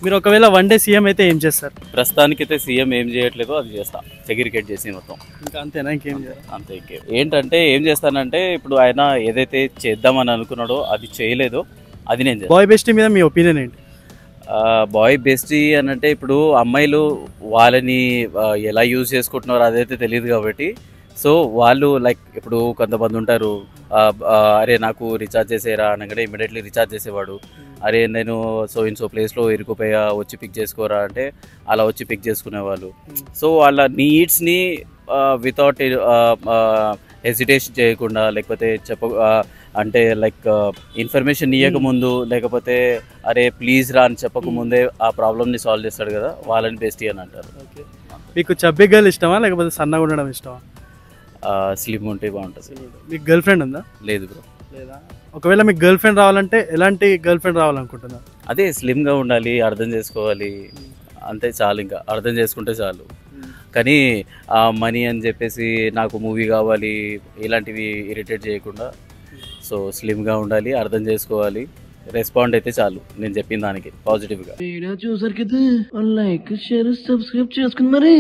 మీరు ఒకవేళ one day CM అయితే ఏం చేస్తారు? ప్రస్తుతానికైతే సీఎం ఏం చేయట్లేదో అది చేస్తా, సెగ్రిగేట్ చేసి మొత్తం. ఇంకా అంతేనా, ఇంకేం చేయాలి? అంతే. ఏంటంటే ఏం చేస్తానంటే ఇప్పుడు ఆయన ఏదైతే చేద్దామని అనుకున్నాడో అది చేయలేదో అది నేను చేస్తాను. బాయ్ బెస్టీ మీద మీ ఒపీనియన్ ఏంటి? బాయ్ బెస్టీ అని అంటే ఇప్పుడు అమ్మాయిలు వాళ్ళని ఎలా యూజ్ చేసుకుంటున్నారో అదైతే తెలియదు కాబట్టి, సో వాళ్ళు లైక్ ఇప్పుడు కొంతమంది ఉంటారు, అరే నాకు రీఛార్జ్ చేసేరా అనగానే ఇమీడియట్లీ రీఛార్జ్ చేసేవాడు. అరే నేను సో ప్లేస్లో ఇరుకుపోయా వచ్చి పిక్ చేసుకోరా అంటే అలా వచ్చి పిక్ చేసుకునేవాళ్ళు. సో వాళ్ళ నీడ్స్ని వితౌట్ హెసిటేషన్ చేయకుండా, లేకపోతే అంటే లైక్ ఇన్ఫర్మేషన్ ఇవ్వకముందు, లేకపోతే అరే ప్లీజ్ రా అని చెప్పకముందే ఆ ప్రాబ్లమ్ని సాల్వ్ చేస్తాడు కదా, వాళ్ళని బెస్టీ అని అంటారు. ఓకే, మీకు చబ్బీ గర్ల్ ఇష్టమా లేకపోతే సన్నగా ఉండడం ఇష్టమా? స్లిమ్ ఉంటే బాగుంటుంది. మీకు గర్ల్ ఫ్రెండ్ ఉందా? లేదు బ్రో. లేదా? ఒకవేళ మీకు గర్ల్ ఫ్రెండ్ రావాలంటే ఎలాంటి గర్ల్ ఫ్రెండ్ రావాలనుకుంటున్నారు? అదే స్లిమ్గా ఉండాలి, అర్థం చేసుకోవాలి, అంతే చాలు. ఇంకా అర్థం చేసుకుంటే చాలు. కానీ మనీ అని చెప్పేసి నాకు మూవీ కావాలి ఇలాంటివి ఇరిటేట్ చేయకుండా, సో స్లిమ్గా ఉండాలి, అర్థం చేసుకోవాలి, రెస్పాండ్ అయితే చాలు నేను చెప్పిన దానికి పాజిటివ్గా. చూసారు కదా, లైక్ షేర్ సబ్స్క్రైబ్ చేసుకుని మరి.